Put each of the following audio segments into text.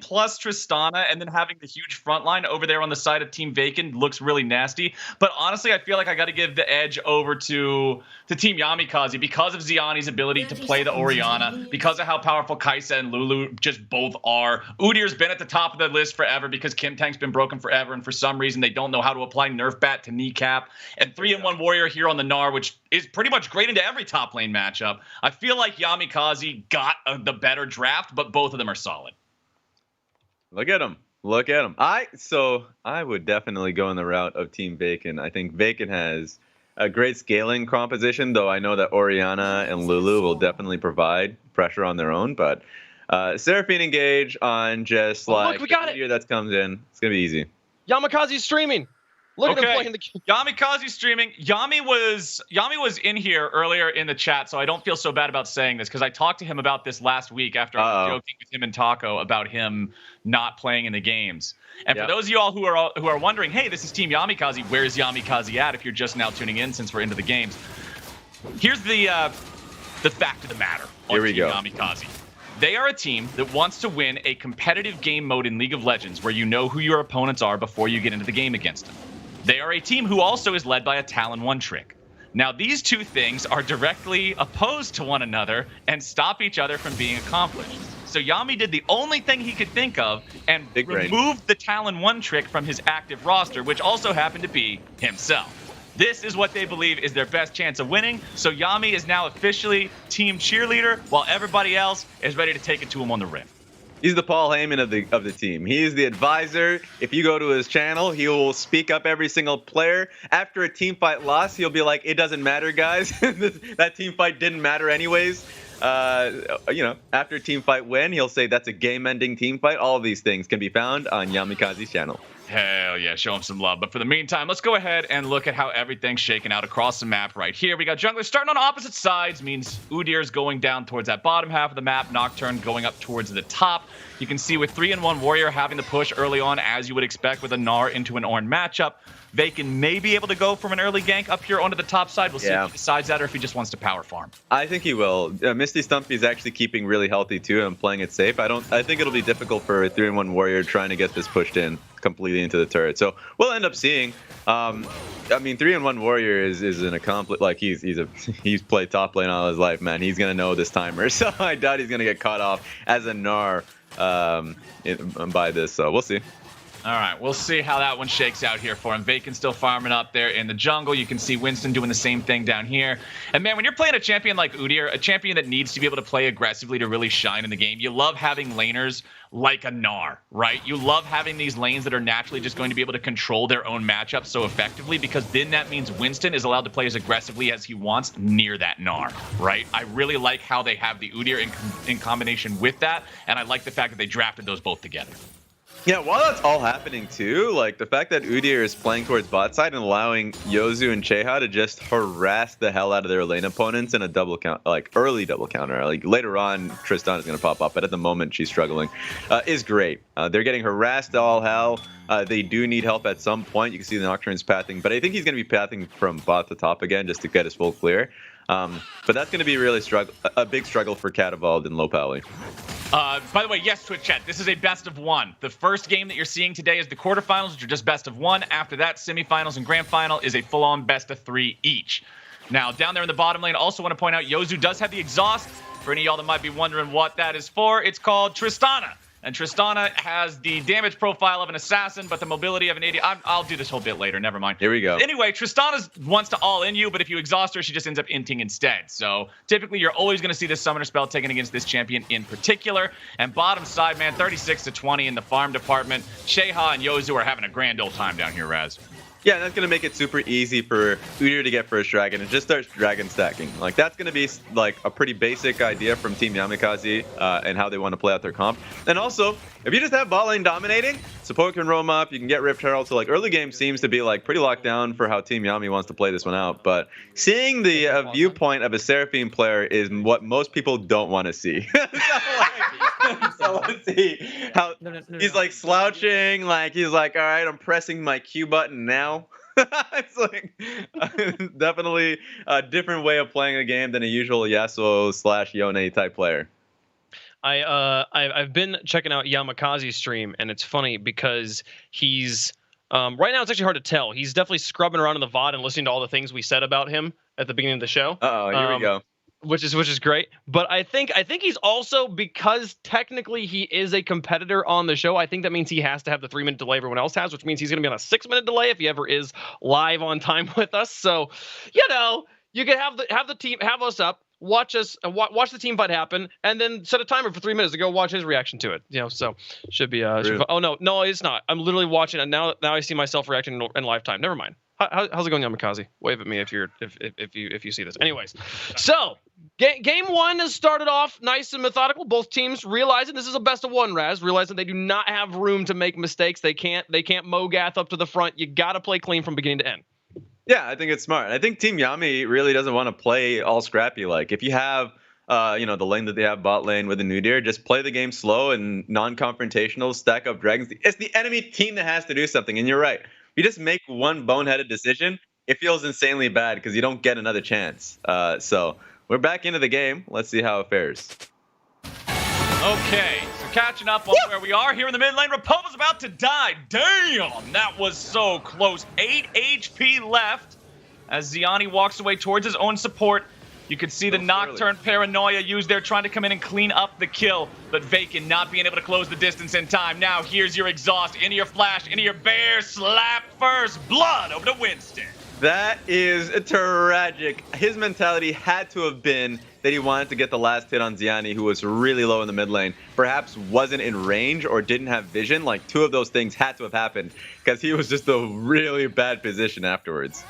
plus Tristana and then having the huge front line over there on the side of Team Vakin looks really nasty. But honestly, I feel like I got to give the edge over to Team Yamikaze because of Ziani's ability to play the Orianna, because of how powerful Kaisa and Lulu just both are. Udyr's been at the top of the list forever because Kim Tank's been broken forever, and for some reason they don't know how to apply Nerf Bat to Kneecap. And 3-in-1 Warrior here on the Gnar, which is pretty much great into every top lane matchup. I feel like Yamikaze got the better draft, but both of them are solid. Look at him. Look at him. I would definitely go in the route of Team Vakin. I think Vakin has a great scaling composition, though I know that Orianna and Lulu will definitely provide pressure on their own. But Seraphine engage on just like look, we got it. That comes in. It's going to be easy. Yamikaze's streaming. Look at him playing the game. Yamikaze's streaming. Yami was in here earlier in the chat, so I don't feel so bad about saying this because I talked to him about this last week after I was joking with him and Taco about him not playing in the games. And for those of you all who are wondering, hey, this is Team Yamikaze. Where's Yamikaze at? If you're just now tuning in, since we're into the games, here's the fact of the matter. Here we go. Yamikaze. They are a team that wants to win a competitive game mode in League of Legends where you know who your opponents are before you get into the game against them. They are a team who also is led by a Talon 1 trick. Now, these two things are directly opposed to one another and stop each other from being accomplished. So Yami did the only thing he could think of and removed the Talon 1 trick from his active roster, which also happened to be himself. This is what they believe is their best chance of winning. So Yami is now officially team cheerleader, while everybody else is ready to take it to him on the rim. He's the Paul Heyman of the team. He is the advisor. If you go to his channel, he will speak up every single player. After a team fight loss, he'll be like, "It doesn't matter, guys. That team fight didn't matter anyways." After a team fight win, he'll say that's a game-ending team fight. All of these things can be found on Yamikaze's channel. Hell yeah, show him some love. But for the meantime, let's go ahead and look at how everything's shaking out across the map right here. We got junglers starting on opposite sides, means Udyr's going down towards that bottom half of the map, Nocturne going up towards the top. You can see with 3-in-1 Warrior having the push early on, as you would expect with a Gnar into an Ornn matchup. Vakin may be able to go from an early gank up here onto the top side. We'll see if he decides that or if he just wants to power farm. I think he will. Misty Stumpy is actually keeping really healthy too and playing it safe. I think it'll be difficult for a 3-in-1 Warrior trying to get this pushed in completely into the turret. So we'll end up seeing. 3-in-1 Warrior is an accomplished, like he's played top lane all his life, man. He's gonna know this timer. So I doubt he's gonna get caught off as a Gnar by this. So we'll see. All right, we'll see how that one shakes out here for him. Vakin still farming up there in the jungle. You can see Winston doing the same thing down here. And man, when you're playing a champion like Udyr, a champion that needs to be able to play aggressively to really shine in the game, you love having laners like a Gnar, right? You love having these lanes that are naturally just going to be able to control their own matchup so effectively, because then that means Winston is allowed to play as aggressively as he wants near that Gnar, right? I really like how they have the Udyr in combination with that, and I like the fact that they drafted those both together. Yeah, while that's all happening too, like the fact that Udyr is playing towards bot side and allowing Yozu and Cheha to just harass the hell out of their lane opponents in a double count, like early double counter. Like later on, Tristan is going to pop up, but at the moment she's struggling, is great. They're getting harassed all hell. They do need help at some point. You can see the Nocturne's pathing, but I think he's going to be pathing from bot to top again just to get his full clear. But that's going to be really a big struggle for Catavald and Low Pally. By the way, yes, Twitch chat, this is a best of one. The first game that you're seeing today is the quarterfinals, which are just best of one. After that, semifinals and grand final is a full-on best of 3 each. Now, down there in the bottom lane, also want to point out Yozu does have the exhaust. For any of y'all that might be wondering what that is for, it's called Tristana. And Tristana has the damage profile of an assassin, but the mobility of an AD. I'll do this whole bit later. Never mind. Here we go. Anyway, Tristana wants to all in you, but if you exhaust her, she just ends up inting instead. So typically, you're always going to see this summoner spell taken against this champion in particular. And bottom side, man, 36-20 in the farm department. Cheha and Yozu are having a grand old time down here, Raz. Yeah, that's going to make it super easy for Udyr to get first dragon and just starts dragon stacking. Like, that's going to be, like, a pretty basic idea from Team Yamikaze and how they want to play out their comp. And also, if you just have bot lane dominating, support can roam up, you can get Rift Herald. So, like, early game seems to be, like, pretty locked down for how Team Yami wants to play this one out. But seeing the viewpoint of a Seraphine player is what most people don't want to see. So let's see how he's like slouching, like he's like, all right, I'm pressing my Q button now. It's like definitely a different way of playing a game than a usual Yasuo / Yone type player. I've been checking out Yamikaze's stream, and it's funny because he's right now it's actually hard to tell. He's definitely scrubbing around in the VOD and listening to all the things we said about him at the beginning of the show. Oh, here we go. Which is great. But I think he's also, because technically he is a competitor on the show, I think that means he has to have the 3-minute delay everyone else has, which means he's going to be on a 6-minute delay if he ever is live on time with us. So, you can have the team, have us up, watch the team fight happen, and then set a timer for 3 minutes to go watch his reaction to it. So should be oh no, it's not. I'm literally watching it now I see myself reacting in live time. Never mind. How's it going, Yamikaze? Wave at me if you see this. Anyways, so game one has started off nice and methodical. Both teams realizing this is a best of one, Raz, realizing they do not have room to make mistakes. They can't Mogath up to the front. You got to play clean from beginning to end. Yeah, I think it's smart. I think Team Yami really doesn't want to play all scrappy. Like, if you have the lane that they have, bot lane with a Nudir, just play the game slow and non-confrontational, stack up dragons. It's the enemy team that has to do something, and you're right. You just make one boneheaded decision, it feels insanely bad because you don't get another chance. So we're back into the game. Let's see how it fares. Okay, so catching up on where we are here in the mid lane. Rapova's about to die. Damn, that was so close. 8 HP left as Ziani walks away towards his own support. You can see the Nocturne Paranoia used there, trying to come in and clean up the kill, but Vakin not being able to close the distance in time. Now here's your exhaust, into your flash, into your bear, slap first, blood over to Winston. That is tragic. His mentality had to have been that he wanted to get the last hit on Ziani, who was really low in the mid lane. Perhaps wasn't in range or didn't have vision. Like, two of those things had to have happened because he was just a really bad position afterwards.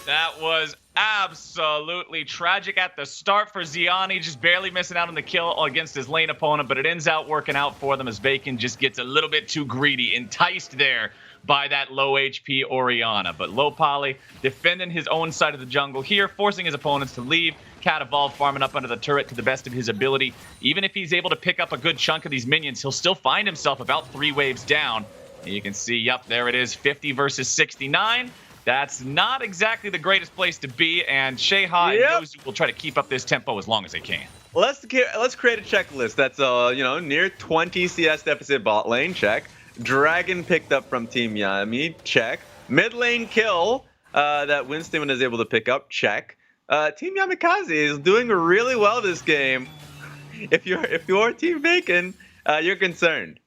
That was absolutely tragic at the start for Ziani, just barely missing out on the kill against his lane opponent, but it ends out working out for them as Vakin just gets a little bit too greedy, enticed there by that low HP Orianna. But low poly defending his own side of the jungle here, forcing his opponents to leave. Cat Evolve farming up under the turret to the best of his ability. Even if he's able to pick up a good chunk of these minions, he'll still find himself about 3 waves down. And you can see, yep, there it is, 50 versus 69. That's not exactly the greatest place to be, and Sheha and Yozu will try to keep up this tempo as long as they can. Let's create a checklist that's near 20 CS deficit bot lane, check. Dragon picked up from Team Yami, check. Mid lane kill that Winston is able to pick up, check. Team Yamikaze is doing really well this game. If you're Team Vakin, you're concerned.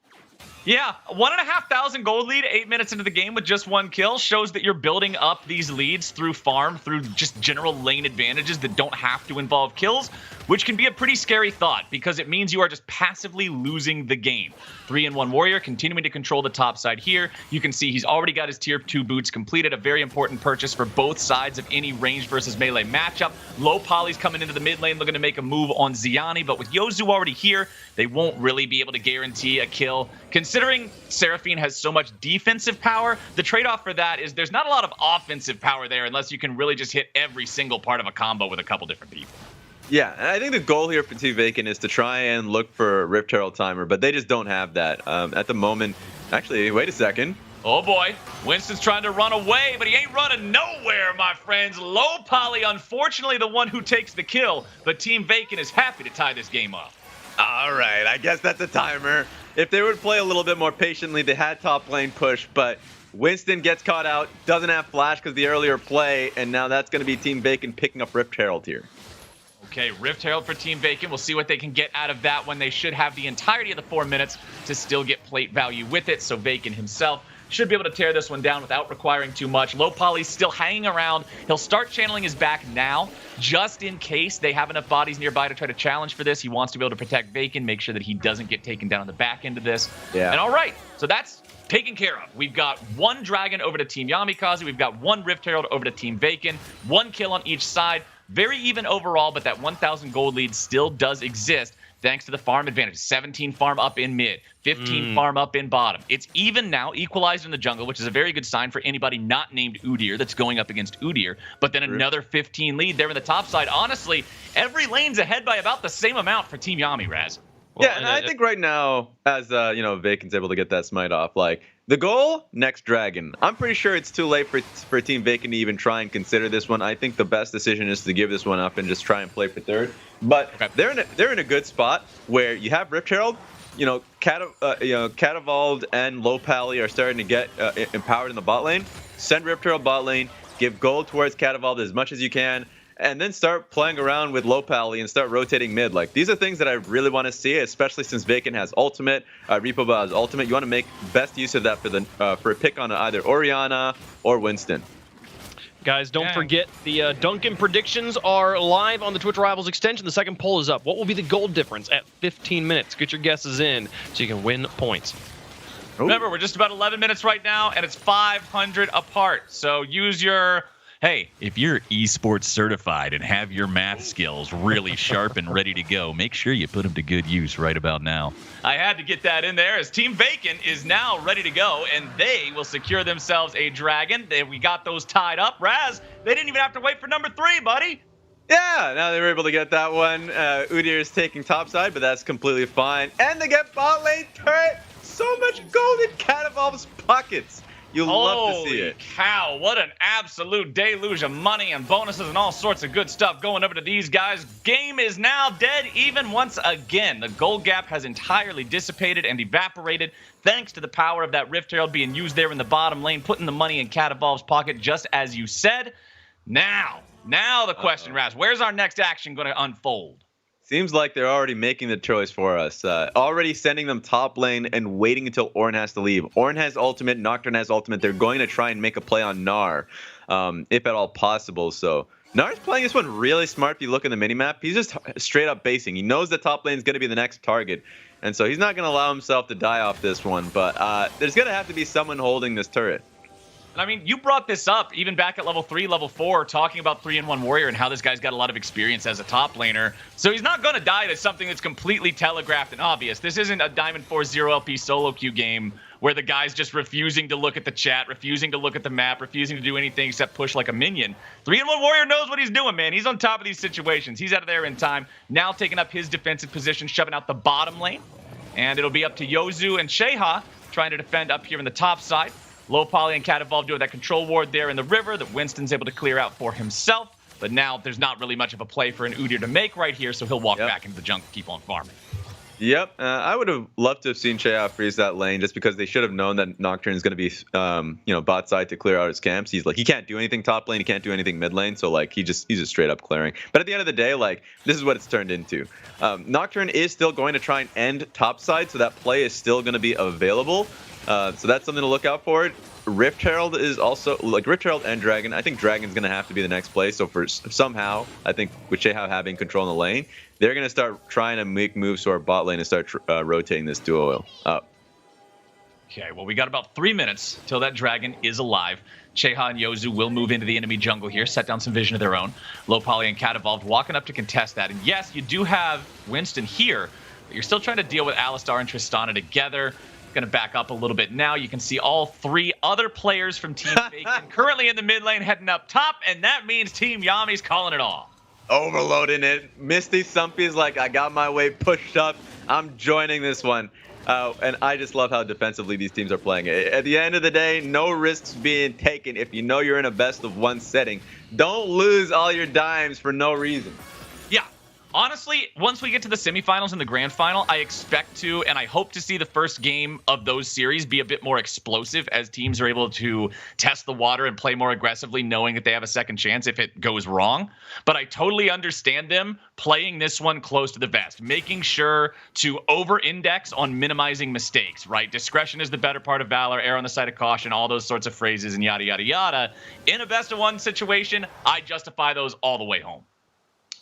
Yeah, 1,500 gold lead, 8 minutes into the game with just 1 kill shows that you're building up these leads through farm, through just general lane advantages that don't have to involve kills, which can be a pretty scary thought because it means you are just passively losing the game. 3-in-1 warrior continuing to control the top side here. You can see he's already got his tier 2 boots completed, a very important purchase for both sides of any ranged versus melee matchup. Low poly's coming into the mid lane looking to make a move on Ziani, but with Yozu already here, they won't really be able to guarantee a kill. Considering Seraphine has so much defensive power, the trade-off for that is there's not a lot of offensive power there unless you can really just hit every single part of a combo with a couple different people. Yeah, and I think the goal here for Team Vakin is to try and look for a Rift Herald timer, but they just don't have that at the moment. Actually, wait a second. Oh boy, Winston's trying to run away, but he ain't running nowhere, my friends. Low poly, unfortunately, the one who takes the kill, but Team Vakin is happy to tie this game up. All right, I guess that's a timer. If they would play a little bit more patiently, they had top lane push, but Winston gets caught out, doesn't have flash because the earlier play, and now that's going to be Team Vakin picking up Rift Herald here. Okay, Rift Herald for Team Vakin. We'll see what they can get out of that when they should have the entirety of the 4 minutes to still get plate value with it. So Vakin himself should be able to tear this one down without requiring too much. Low poly's still hanging around. He'll start channeling his back now, just in case they have enough bodies nearby to try to challenge for this. He wants to be able to protect Vakin, make sure that he doesn't get taken down on the back end of this. Yeah. And all right, so that's taken care of. We've got 1 Dragon over to Team Yamikaze. We've got 1 Rift Herald over to Team Vakin. 1 kill on each side. Very even overall, but that 1,000 gold lead still does exist thanks to the farm advantage. 17 farm up in mid, 15 farm up in bottom. It's even now, equalized in the jungle, which is a very good sign for anybody not named Udyr that's going up against Udyr. But then another 15 lead there in the top side. Honestly, every lane's ahead by about the same amount for Team Yami, Raz. Well, yeah, and I think right now, as Vakin's able to get that smite off, like, The goal, next dragon. I'm pretty sure it's too late for Team Vakin to even try and consider this one. I think the best decision is to give this one up and just try and play for third. But they're in a good spot where you have Rift Herald. Catavald and Low Pally are starting to get empowered in the bot lane. Send Rift Herald bot lane. Give gold towards Catavald as much as you can. And then start playing around with Low Pally and start rotating mid. Like, these are things that I really want to see, especially since Vakin has ultimate, Reapoba has ultimate. You want to make best use of that for a pick on either Orianna or Winston. Guys, don't forget the Duncan predictions are live on the Twitch Rivals extension. The second poll is up. What will be the gold difference at 15 minutes? Get your guesses in so you can win points. Remember, we're just about 11 minutes right now, and it's 500 apart. So use your... Hey, if you're esports certified and have your math skills really sharp and ready to go, make sure you put them to good use right about now. I had to get that in there as Team Vakin is now ready to go, and they will secure themselves a dragon. We got those tied up. Raz, they didn't even have to wait for number 3, buddy. Yeah, now they were able to get that one. Udyr is taking topside, but that's completely fine. And they get bot lane turret. So much gold in Catavald's pockets. You'll love to see it. Holy cow, what an absolute deluge of money and bonuses and all sorts of good stuff going over to these guys. Game is now dead even once again. The gold gap has entirely dissipated and evaporated thanks to the power of that Rift Herald being used there in the bottom lane, putting the money in Catavald's pocket just as you said. Now the question, Raz, where's our next action going to unfold? Seems like they're already making the choice for us. Already sending them top lane and waiting until Ornn has to leave. Ornn has ultimate, Nocturne has ultimate. They're going to try and make a play on Gnar, if at all possible. So Gnar's playing this one really smart if you look at the minimap. He's just straight up basing. He knows the top lane is going to be the next target. And so he's not going to allow himself to die off this one. But there's going to have to be someone holding this turret. I mean, you brought this up even back at level 3, level 4, talking about 3-in-1 Warrior and how this guy's got a lot of experience as a top laner. So he's not going to die to something that's completely telegraphed and obvious. This isn't a Diamond Force 0 LP solo queue game where the guy's just refusing to look at the chat, refusing to look at the map, refusing to do anything except push like a minion. 3-in-1 Warrior knows what he's doing, man. He's on top of these situations. He's out of there in time. Now taking up his defensive position, shoving out the bottom lane. And it'll be up to Yozu and Sheha trying to defend up here in the top side. Low Poly and Catavald doing that control ward there in the river that Winston's able to clear out for himself. But now there's not really much of a play for an Udyr to make right here, so he'll walk back into the jungle, keep on farming. Yep, I would have loved to have seen Sheha freeze that lane just because they should have known that Nocturne is going to be, bot side to clear out his camps. He's like, he can't do anything top lane, he can't do anything mid lane, so like he's just straight up clearing. But at the end of the day, like this is what it's turned into. Nocturne is still going to try and end top side, so that play is still going to be available. So that's something to look out for. Rift Herald is also, like Rift Herald and Dragon. I think Dragon's going to have to be the next play. So for somehow, I think with Sheha having control in the lane, they're going to start trying to make moves to our bot lane and start rotating this duo up. Okay, well, we got about 3 minutes till that Dragon is alive. Sheha and Yozu will move into the enemy jungle here, set down some vision of their own. Low Poly and Catavald walking up to contest that. And yes, you do have Winston here, but you're still trying to deal with Alistar and Tristana together. Going to back up a little bit now. You can see all 3 other players from Team Vakin currently in the mid lane heading up top, and that means Team Yami's calling it off. Overloading it. Misty Sumpy's like, I got my way pushed up. I'm joining this one. And I just love how defensively these teams are playing it. At the end of the day, no risks being taken if you know you're in a best of 1 setting. Don't lose all your dimes for no reason. Yeah. Honestly, once we get to the semifinals and the grand final, I expect to, and I hope to see the first game of those series be a bit more explosive as teams are able to test the water and play more aggressively, knowing that they have a second chance if it goes wrong. But I totally understand them playing this one close to the vest, making sure to over-index on minimizing mistakes, right? Discretion is the better part of valor, err on the side of caution, all those sorts of phrases and yada, yada, yada. In a best of 1 situation, I justify those all the way home.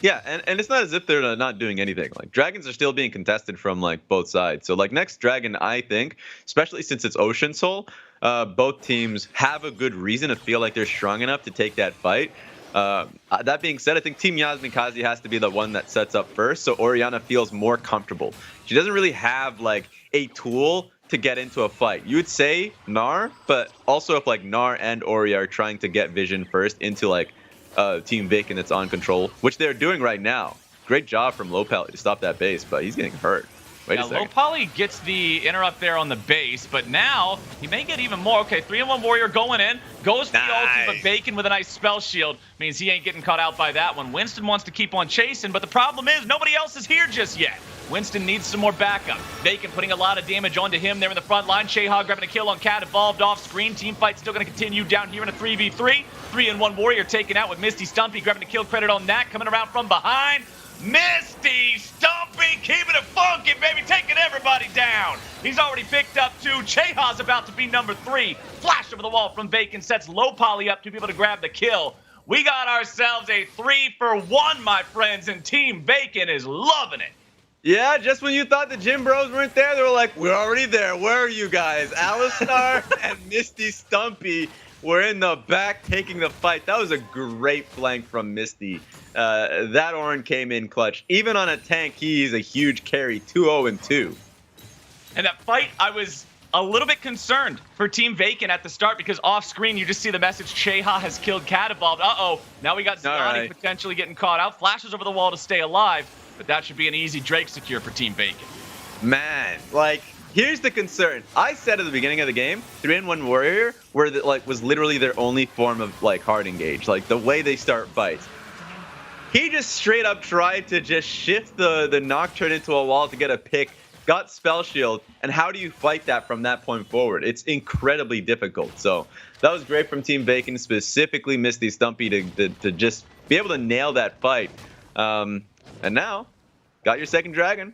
Yeah, and it's not as if they're not doing anything. Like, dragons are still being contested from, like, both sides. So, like, next dragon, I think, especially since it's Ocean Soul, both teams have a good reason to feel like they're strong enough to take that fight. That being said, I think Team Yamikaze has to be the one that sets up first, so Orianna feels more comfortable. She doesn't really have, like, a tool to get into a fight. You would say Gnar, but also if, like, Gnar and Ori are trying to get vision first into, like, Team Vakin that's on control, which they're doing right now. Great job from Low Pally to stop that base, but he's getting hurt. Wait a Now, Low second. Poly gets the interrupt there on the base, but now he may get even more. Okay, 3-in-1 Warrior going in. Goes for the ulti, but Vakin with a nice spell shield means he ain't getting caught out by that one. Winston wants to keep on chasing, but the problem is nobody else is here just yet. Winston needs some more backup. Vakin putting a lot of damage onto him there in the front line. Sheha grabbing a kill on Cat, evolved off screen. Team fight still going to continue down here in a 3v3. 3-in-1 Warrior taken out with Misty Stumpy, grabbing a kill credit on that. Coming around from behind. Misty Stumpy keeping it funky, baby, taking everybody down. He's already picked up 2. Cheha's about to be number 3. Flash over the wall from Vakin sets Low Poly up to be able to grab the kill. We got ourselves a 3-for-1, my friends, and Team Vakin is loving it. Yeah, just when you thought the Gym Bros weren't there, they were like, we're already there. Where are you guys? Alistar and Misty Stumpy were in the back taking the fight. That was a great flank from Misty. That Orin came in clutch. Even on a tank, he's a huge carry, 2-0-2. And that fight, I was a little bit concerned for Team Vakin at the start because off screen you just see the message Sheha has killed Cat Evolved. Uh-oh, now we got Ziani potentially getting caught out. Flashes over the wall to stay alive, but that should be an easy Drake secure for Team Vakin. Man, like, here's the concern. I said at the beginning of the game, 3-in-1 Warrior was literally their only form of hard engage, like the way they start fights. He just straight up tried to just shift the Nocturne into a wall to get a pick, got Spell Shield, and how do you fight that from that point forward? It's incredibly difficult. So that was great from Team Vakin, specifically Misty Stumpy to just be able to nail that fight. And now, got your second dragon.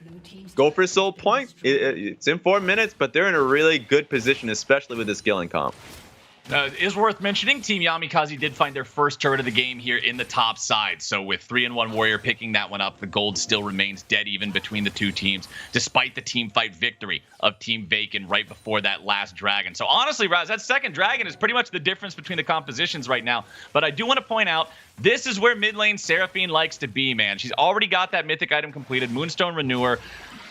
Go for Soul Point. It's in 4 minutes, but they're in a really good position, especially with the skilling comp. Is worth mentioning, Team Yamikaze did find their first turret of the game here in the top side. So with 3-in-1 Warrior picking that one up, the gold still remains dead even between the two teams, despite the team fight victory of Team Vakin right before that last dragon. So honestly, Raz, that second dragon is pretty much the difference between the compositions right now. But I do want to point out, this is where mid lane Seraphine likes to be, man. She's already got that mythic item completed, Moonstone Renewer.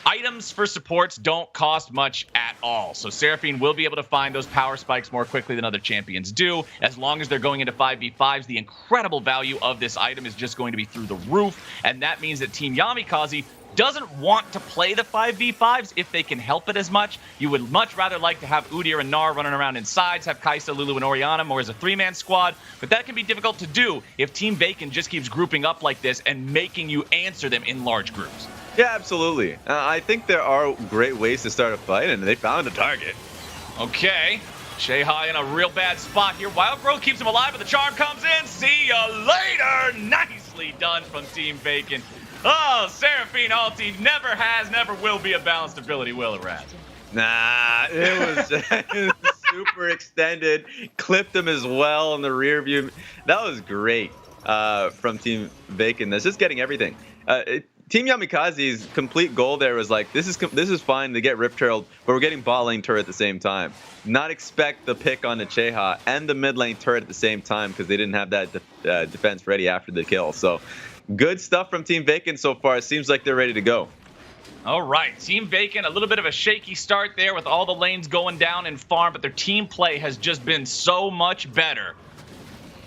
Items for supports don't cost much at all. So Seraphine will be able to find those power spikes more quickly than other champions do. As long as they're going into 5v5s, the incredible value of this item is just going to be through the roof. And that means that Team Yamikaze doesn't want to play the 5v5s if they can help it as much. You would much rather like to have Udyr and Gnar running around in sides, have Kai'Sa, Lulu, and Orianna more as a 3-man squad. But that can be difficult to do if Team Vakin just keeps grouping up like this and making you answer them in large groups. Yeah, absolutely. I think there are great ways to start a fight, and they found a target. Okay. Sheha in a real bad spot here. Wild Growth keeps him alive, but the charm comes in. See ya later. Nicely done from Team Vakin. Oh, Seraphine ulti never will be a balanced ability, will it, Raz? Nah, it was super extended. Clipped him as well in the rear view. That was great from Team Vakin. That's just getting everything. Team Yamikaze's complete goal there was like, this is fine to get Rift Herald, but we're getting bot lane turret at the same time. Not expect the pick on the Cheha and the mid lane turret at the same time because they didn't have that defense ready after the kill. So good stuff from Team Vakin so far. It seems like they're ready to go. All right, Team Vakin, a little bit of a shaky start there with all the lanes going down in farm, but their team play has just been so much better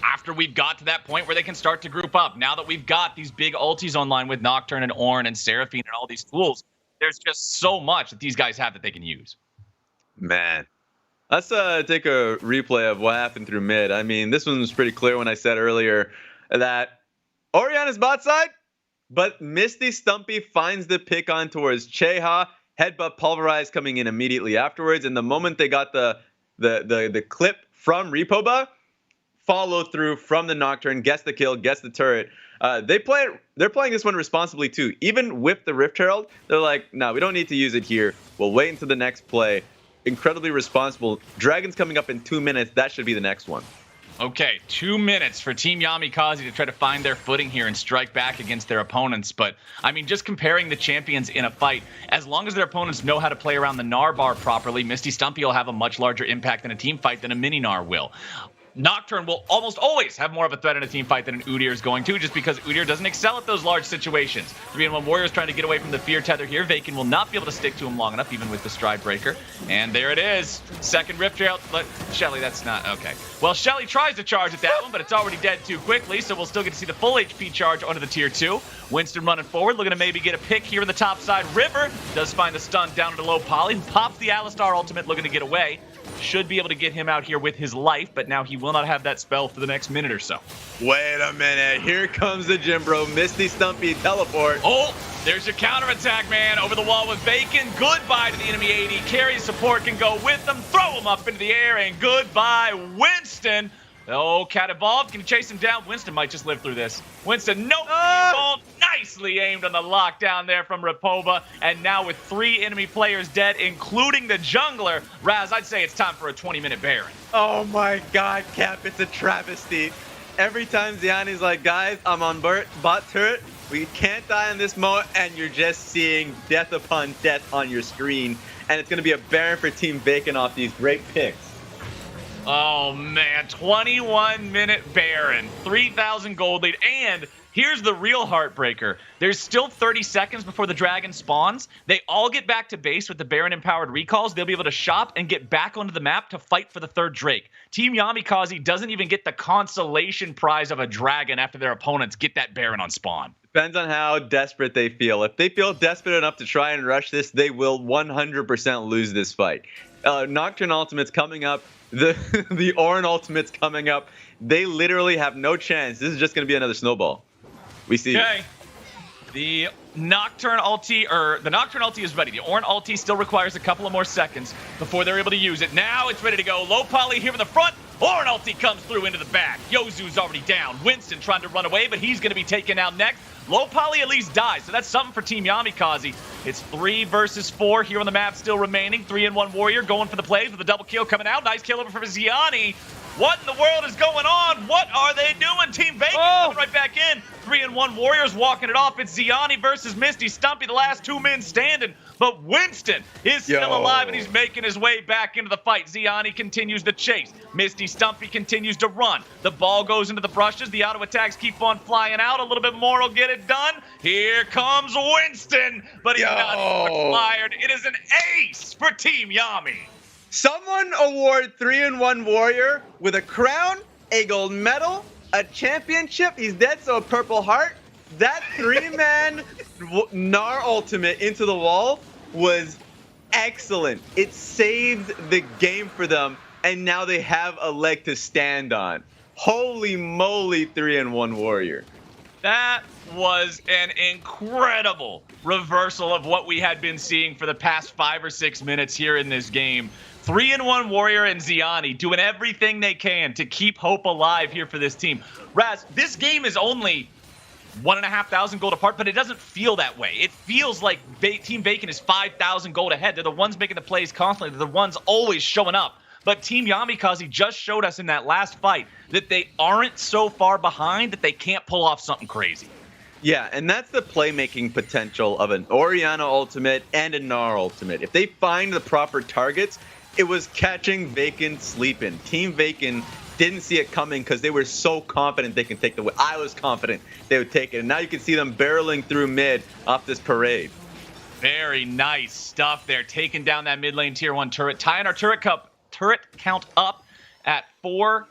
after we've got to that point where they can start to group up. Now that we've got these big ultis online with Nocturne and Ornn and Seraphine and all these tools, there's just so much that these guys have that they can use. Man, let's take a replay of what happened through mid. I mean, this one was pretty clear when I said earlier that Orianna's bot side, but Misty Stumpy finds the pick on towards Cheha. Headbutt Pulverize coming in immediately afterwards, and the moment they got the clip from Repoba, follow through from the Nocturne, gets the kill, gets the turret. They're playing this one responsibly too. Even with the Rift Herald, they're like, no, we don't need to use it here. We'll wait until the next play. Incredibly responsible. Dragon's coming up in 2 minutes. That should be the next one. Okay, 2 minutes for Team Yamikaze to try to find their footing here and strike back against their opponents. But, I mean, just comparing the champions in a fight, as long as their opponents know how to play around the Gnar bar properly, Misty Stumpy will have a much larger impact in a team fight than a mini Gnar will. Nocturne will almost always have more of a threat in a team fight than an Udyr is going to, just because Udyr doesn't excel at those large situations. 3-1 Warriors trying to get away from the fear tether here. Vakin will not be able to stick to him long enough, even with the Stride Breaker. And there it is. Second Rift Trail. But Shelly, that's not okay. Well, Shelly tries to charge at that one, but it's already dead too quickly, so we'll still get to see the full HP charge onto the tier 2. Winston running forward, looking to maybe get a pick here in the top side. River does find the stun down to low poly, who pops the Alistar ultimate, looking to get away. Should be able to get him out here with his life, but now he will not have that spell for the next minute or so. Wait a minute. Here comes the gym bro. Misty Stumpy teleport. Oh, there's your counterattack, man. Over the wall with Vakin. Goodbye to the enemy AD. Carry support can go with them. Throw him up into the air, and goodbye, Winston. Oh, Cat Evolved. Can you chase him down? Winston might just live through this. Winston, nope. He won't. Nicely aimed on the lockdown there from Rapova. And now with 3 enemy players dead, including the jungler, Raz, I'd say it's time for a 20-minute Baron. Oh my god, Cap, it's a travesty. Every time Ziani's like, guys, I'm on bot turret. We can't die in this mode, and you're just seeing death upon death on your screen. And it's going to be a Baron for Team Vakin off these great picks. Oh, man. 21-minute Baron. 3,000 gold lead. And here's the real heartbreaker. There's still 30 seconds before the dragon spawns. They all get back to base with the Baron-empowered recalls. They'll be able to shop and get back onto the map to fight for the third Drake. Team Yamikaze doesn't even get the consolation prize of a dragon after their opponents get that Baron on spawn. Depends on how desperate they feel. If they feel desperate enough to try and rush this, they will 100% lose this fight. Nocturne Ultimate's coming up. The Orin Ultimate's coming up. They literally have no chance. This is just going to be another snowball. We see. Okay. The Nocturne ulti is ready. The Orin ulti still requires a couple of more seconds before they're able to use it. Now it's ready to go. Low poly here in the front. Orin ulti comes through into the back. Yozu's already down. Winston trying to run away, but he's going to be taken out next. Low poly at least dies, so that's something for Team Yamikaze. It's 3 versus 4 here on the map still remaining. 3-1 Warrior going for the plays with a double kill coming out. Nice kill over for Ziani. What in the world is going on? What are they doing? Team Vakin coming right back in. 3-1 Warriors walking it off. It's Ziani versus Misty Stumpy, the last 2 men standing. But Winston is still alive, and he's making his way back into the fight. Ziani continues to chase. Misty Stumpy continues to run. The ball goes into the brushes. The auto attacks keep on flying out. A little bit more will get it done. Here comes Winston, but he's not required. It is an ace for Team Yami. Someone award 3-1 Warrior with a crown, a gold medal, a championship. He's dead, so a purple heart. That 3-man Gnar ultimate into the wall was excellent. It saved the game for them, and now they have a leg to stand on. Holy moly, 3-1 Warrior. That was an incredible reversal of what we had been seeing for the past 5 or 6 minutes here in this game. 3-1 Warrior and Ziani doing everything they can to keep hope alive here for this team. Raz, this game is only 1,500 gold apart, but it doesn't feel that way. It feels like Team Vakin is 5,000 gold ahead. They're the ones making the plays constantly. They're the ones always showing up. But Team Yamikaze just showed us in that last fight that they aren't so far behind that they can't pull off something crazy. Yeah, and that's the playmaking potential of an Orianna ultimate and a Gnar ultimate. If they find the proper targets, it was catching Vakin sleeping. Team Vakin didn't see it coming because they were so confident they can take the win. I was confident they would take it. And now you can see them barreling through mid off this parade. Very nice stuff there. Taking down that mid lane tier 1 turret. Tying our turret count up at 4-4.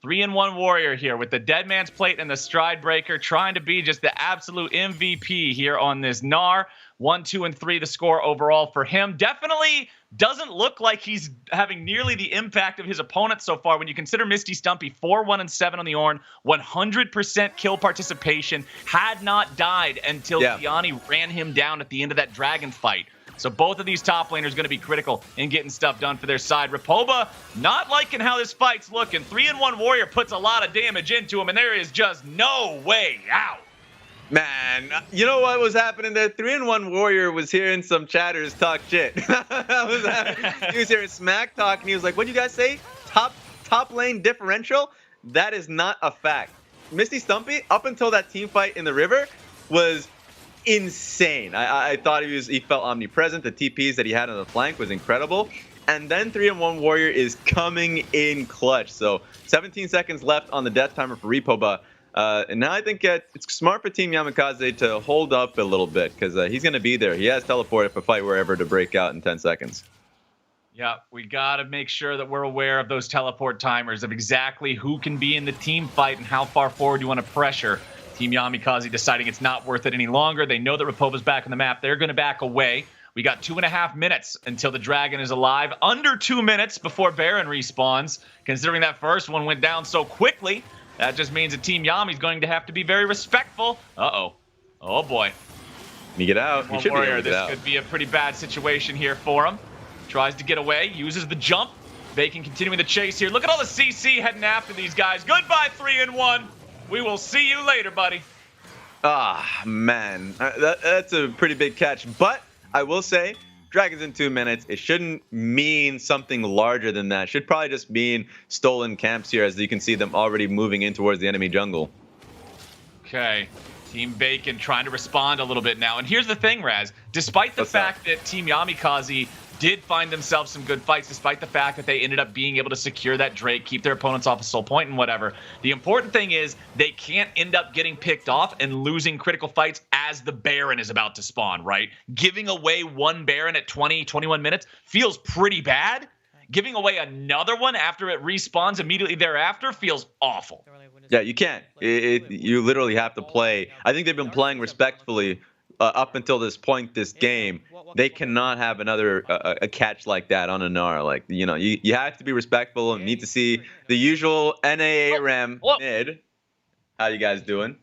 3-1 Warrior here with the Dead Man's Plate and the Stride Breaker trying to be just the absolute MVP here on this Gnar. 1, 2, and 3 the score overall for him. Definitely doesn't look like he's having nearly the impact of his opponent so far when you consider Misty Stumpy 4-1-7 on the Ornn, 100% kill participation, had not died until Ziani ran him down at the end of that dragon fight. So both of these top laners going to be critical in getting stuff done for their side. Rapova not liking how this fight's looking. 3-1 Warrior puts a lot of damage into him, and there is just no way out. Man, you know what was happening there? 3-1 Warrior was hearing some chatters talk shit. He was hearing smack talk, and he was like, "What'd you guys say? Top lane differential? That is not a fact." Misty Stumpy, up until that team fight in the river, was insane. I thought he felt omnipresent. The TPs that he had on the flank was incredible. And then 3-1 Warrior is coming in clutch. So 17 seconds left on the death timer for Repo, but and now I think it's smart for Team Yamikaze to hold up a little bit because he's going to be there. He has teleport if a fight were ever to break out in 10 seconds. Yeah, we got to make sure that we're aware of those teleport timers, of exactly who can be in the team fight and how far forward you want to pressure. Team Yamikaze deciding it's not worth it any longer. They know that Repova's back on the map. They're going to back away. We got 2.5 minutes until the Dragon is alive. Under 2 minutes before Baron respawns. Considering that first one went down so quickly, that just means that Team Yami is going to have to be very respectful. Uh-oh. Oh, boy. Can you get out? He should Warrior, be able to get out. This could be a pretty bad situation here for him. Tries to get away, uses the jump. Vakin continuing the chase here. Look at all the CC heading after these guys. Goodbye, 3-1. We will see you later, buddy. Ah, man. That's a pretty big catch. But I will say, Dragons in 2 minutes, it shouldn't mean something larger than that. It should probably just mean stolen camps here, as you can see them already moving in towards the enemy jungle. Okay. Team Vakin trying to respond a little bit now. And here's the thing, Raz. Despite the fact that Team Yamikaze did find themselves some good fights, despite the fact that they ended up being able to secure that Drake, keep their opponents off a soul point and whatever. The important thing is they can't end up getting picked off and losing critical fights as the Baron is about to spawn, right? Giving away one Baron at 20, 21 minutes feels pretty bad. Giving away another one after it respawns immediately thereafter feels awful. Yeah, you can't. You literally have to play. I think they've been playing respectfully up until this point, this game. They cannot have another a catch like that on a Gnar. Like, you know, you have to be respectful and need to see the usual NAA RAM mid. How you guys doing?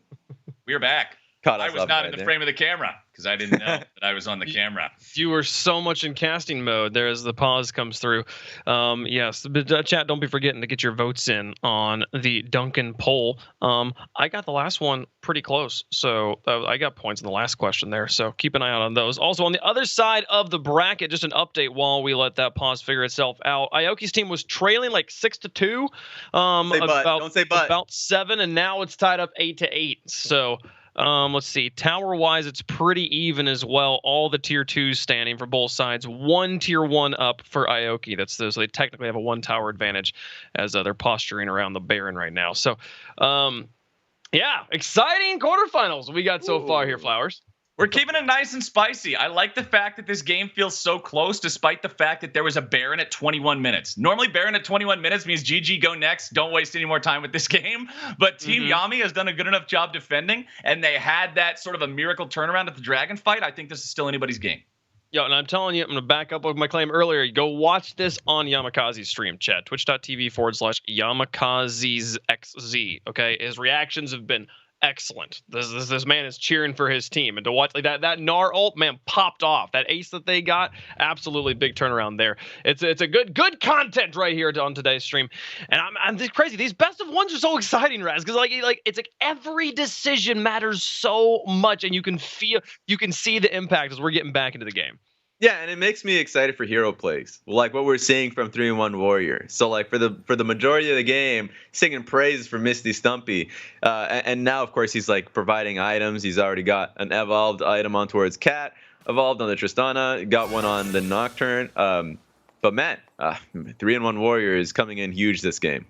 We're back. I was not in the frame of the camera because I didn't know that I was on the camera. You were so much in casting mode there as the pause comes through. Yes, but chat, don't be forgetting to get your votes in on the Duncan poll. I got the last one pretty close, so I got points in the last question there, so keep an eye out on those. Also, on the other side of the bracket, just an update while we let that pause figure itself out. Aoki's team was trailing like 6-2. Don't say but. About 7, and now it's tied up 8-8. So let's see. Tower-wise, it's pretty even as well. All the tier 2s standing for both sides. One tier 1 up for Aoki. So they technically have a 1 tower advantage as they're posturing around the Baron right now. So, yeah, exciting quarterfinals we got so far here, Flowers. We're keeping it nice and spicy. I like the fact that this game feels so close, despite the fact that there was a Baron at 21 minutes. Normally, Baron at 21 minutes means GG, go next. Don't waste any more time with this game. But Team Yami has done a good enough job defending, and they had that sort of a miracle turnaround at the Dragon fight. I think this is still anybody's game. Yo, and I'm telling you, I'm going to back up with my claim earlier. Go watch this on Yamikaze's stream, chat. Twitch.tv/Yamikaze's XZ. Okay, his reactions have been excellent. This man is cheering for his team, and to watch like that Gnar ult, man, popped off. That ace that they got, absolutely big turnaround there. It's a good content right here on today's stream, and I'm just crazy. These best of ones are so exciting, Raz, because like it's like every decision matters so much, and you can see the impact as we're getting back into the game. Yeah, and it makes me excited for hero plays, like what we're seeing from 3-1 Warrior. So, like for the majority of the game, singing praises for Misty Stumpy, and now of course he's like providing items. He's already got an evolved item on towards Cat, evolved on the Tristana, got one on the Nocturne. But man, 3-1 Warrior is coming in huge this game.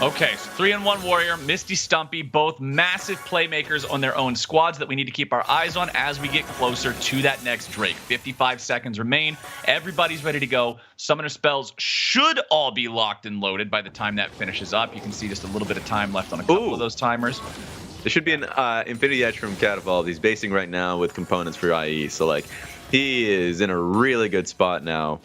Okay, so 3-1 Warrior, Misty Stumpy, both massive playmakers on their own squads that we need to keep our eyes on as we get closer to that next Drake. 55 seconds remain. Everybody's ready to go. Summoner spells should all be locked and loaded by the time that finishes up. You can see just a little bit of time left on a couple of those timers. There should be an Infinity Edge from Cat Evolved. He's basing right now with components for IE, so like he is in a really good spot now.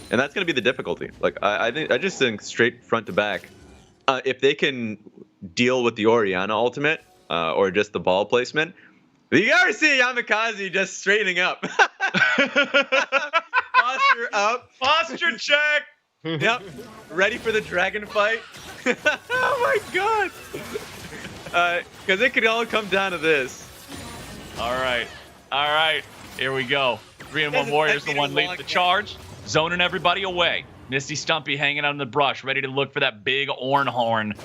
And that's going to be the difficulty. Like I just think straight front to back, if they can deal with the Orianna ultimate or just the ball placement, you gotta see Yamikaze just straightening up. Posture up. Posture check. Yep. Ready for the dragon fight. Oh my god. Because it could all come down to this. All right. Here we go. 3-1 Warrior's the one leading the charge. Zoning everybody away. Misty Stumpy hanging out in the brush, ready to look for that big Ornhorn.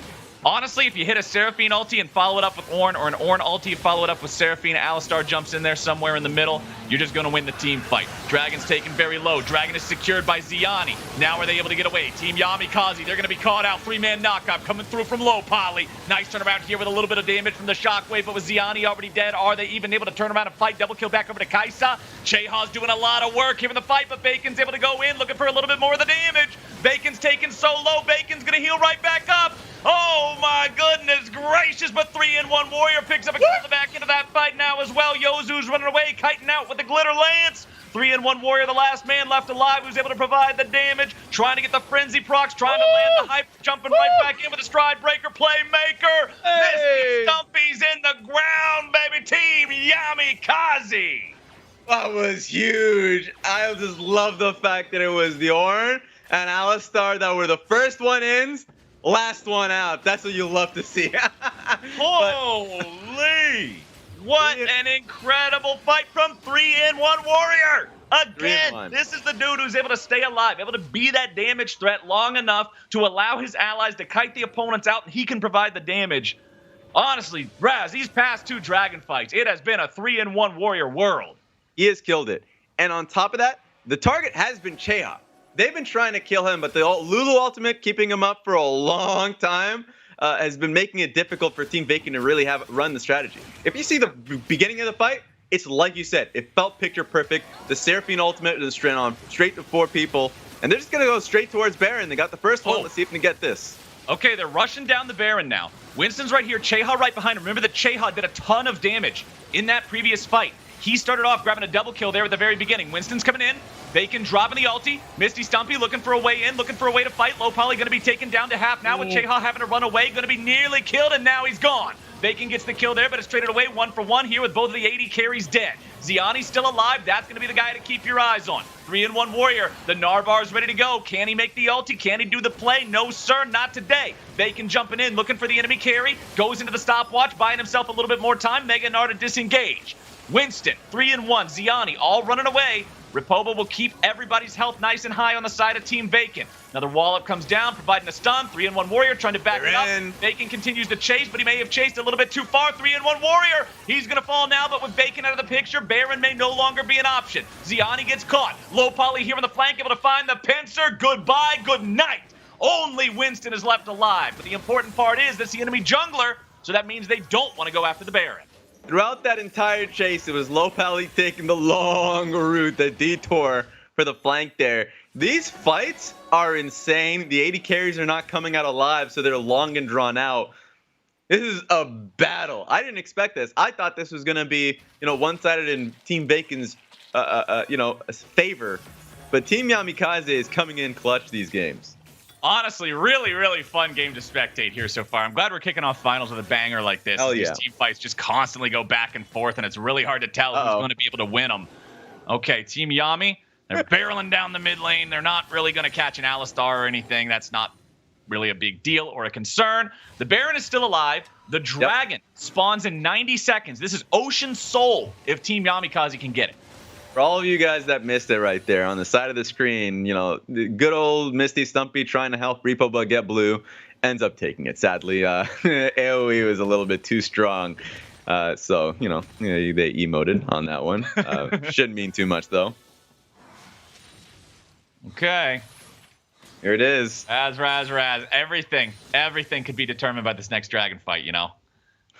Honestly, if you hit a Seraphine ulti and follow it up with Ornn, or an Ornn ulti and follow it up with Seraphine, Alistar jumps in there somewhere in the middle, you're just going to win the team fight. Dragon's taken very low. Dragon is secured by Ziani. Now are they able to get away? Team Yamikaze, they're going to be caught out. 3-man knockout coming through from low poly. Nice turnaround here with a little bit of damage from the shockwave, but with Ziani already dead, are they even able to turn around and fight? Double kill back over to Kaisa. Cheha's doing a lot of work here in the fight, but Vakin's able to go in, looking for a little bit more of the damage. Vakin's taken so low, Vakin's going to heal right back up. Oh my goodness gracious, but 3-in-1 Warrior picks up a kill back into that fight now as well. Yozu's running away, kiting out with the Glitter Lance. 3-in-1 Warrior, the last man left alive, who's able to provide the damage, trying to get the Frenzy procs, trying to land the hype, jumping right back in with a Stride Breaker playmaker. Hey. Misty Stumpy's in the ground, baby. Team Yamikaze. That was huge. I just love the fact that it was the Ornn and Alistar that were the first one in, last one out. That's what you love to see. Holy! What an incredible fight from 3-in-1 Warrior! Again, this is the dude who's able to stay alive, able to be that damage threat long enough to allow his allies to kite the opponents out, and he can provide the damage. Honestly, Raz, these past 2 Dragon fights, it has been a 3-in-1 Warrior world. He has killed it. And on top of that, the target has been Cheha. They've been trying to kill him, but the Lulu ultimate, keeping him up for a long time, has been making it difficult for Team Vakin to really run the strategy. If you see the beginning of the fight, it's like you said, it felt picture perfect. The Seraphine ultimate is straight to 4 people, and they're just gonna go straight towards Baron. They got the first one. Let's see if they can get this. Okay, they're rushing down the Baron now. Winston's right here, Cheha right behind him. Remember that Cheha did a ton of damage in that previous fight. He started off grabbing a double kill there at the very beginning. Winston's coming in. Vakin dropping the ulti. Misty Stumpy looking for a way in, looking for a way to fight. Low poly going to be taken down to half now with Cheha having to run away. Going to be nearly killed, and now he's gone. Vakin gets the kill there, but it's traded away 1-for-1 here with both of the AD carries dead. Ziani's still alive. That's going to be the guy to keep your eyes on. 3-in-1 Warrior. The Narvar's ready to go. Can he make the ulti? Can he do the play? No, sir, not today. Vakin jumping in, looking for the enemy carry. Goes into the stopwatch, buying himself a little bit more time. Mega Gnar to disengage. Winston, 3-in-1, Ziani, all running away. Ripoba will keep everybody's health nice and high on the side of Team Vakin. Another wall-up comes down, providing a stun. 3-in-1 Warrior trying to back it up. Vakin continues to chase, but he may have chased a little bit too far. 3-in-1 Warrior, he's going to fall now, but with Vakin out of the picture, Baron may no longer be an option. Ziani gets caught. Low poly here on the flank, able to find the pincer. Goodbye, good night. Only Winston is left alive, but the important part is that's the enemy jungler, so that means they don't want to go after the Baron. Throughout that entire chase, it was Low Pally taking the long route, the detour for the flank there. These fights are insane. The AD carries are not coming out alive, so they're long and drawn out. This is a battle. I didn't expect this. I thought this was going to be, one-sided in Team Vakin's, favor. But Team Yamikaze is coming in clutch these games. Honestly, really, really fun game to spectate here so far. I'm glad we're kicking off finals with a banger like this. Hell yeah. These team fights just constantly go back and forth, and it's really hard to tell who's going to be able to win them. Okay, Team Yami, they're barreling down the mid lane. They're not really going to catch an Alistar or anything. That's not really a big deal or a concern. The Baron is still alive. The Dragon spawns in 90 seconds. This is Ocean Soul if Team Yamikaze can get it. For all of you guys that missed it right there on the side of the screen, the good old Misty Stumpy trying to help Ripoba get blue ends up taking it. Sadly, AoE was a little bit too strong. So, they emoted on that one. Shouldn't mean too much, though. Okay. Here it is. Raz. Everything could be determined by this next Dragon fight,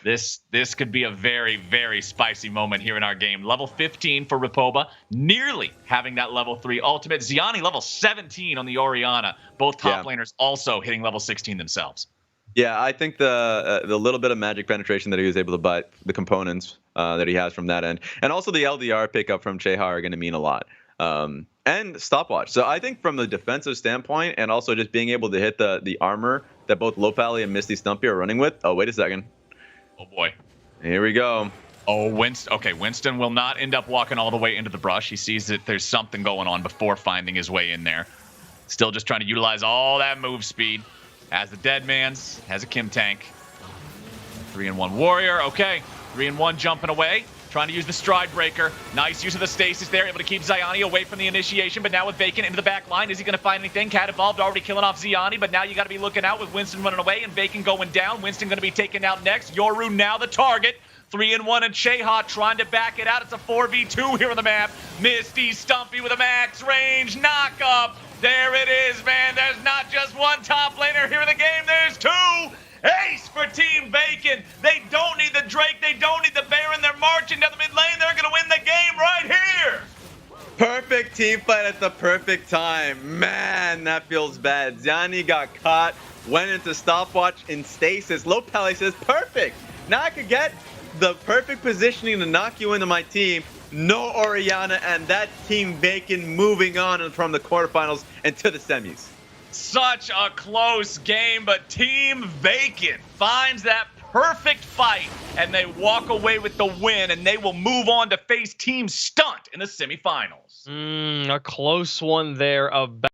This could be a very, very spicy moment here in our game. Level 15 for Ripoba, nearly having that level 3 ultimate. Ziani level 17 on the Orianna. Both top laners also hitting level 16 themselves. Yeah, I think the little bit of magic penetration that he was able to buy, the components that he has from that end, and also the LDR pickup from Cheha are going to mean a lot. And stopwatch. So I think from the defensive standpoint, and also just being able to hit the armor that both Lopali and Misty Stumpy are running with. Oh, wait a second. Oh, boy. Here we go. Oh, Winston. Okay, Winston will not end up walking all the way into the brush. He sees that there's something going on before finding his way in there. Still just trying to utilize all that move speed. Has the Deadmans, has a Kim tank. 3-in-1 Warrior. Okay, 3-in-1 jumping away. trying to use the stride breaker. Nice use of the stasis there, able to keep Ziani away from the initiation, but now with Vakin into the back line, is he going to find anything? Cat Evolved already killing off Ziani, but now you got to be looking out with Winston running away and Vakin going down. Winston going to be taken out next. Yoru now the target. 3-1 and Cheha trying to back it out. It's a 4v2 here on the map. Misty Stumpy with a max range knock up. There it is, man. There's not just one top laner here in the game. There's two. Ace for Team Vakin. They don't need the Drake. They don't need the Baron. They're marching down the mid lane. They're going to win the game right here. Perfect team fight at the perfect time. Man, that feels bad. Ziani got caught, went into stopwatch in stasis. Low Pele says, perfect. Now I could get the perfect positioning to knock you into my team. No Orianna, and that Team Vakin moving on from the quarterfinals into the semis. Such a close game, but Team Vakin finds that perfect fight, and they walk away with the win, and they will move on to face Team Stunt in the semifinals. A close one there of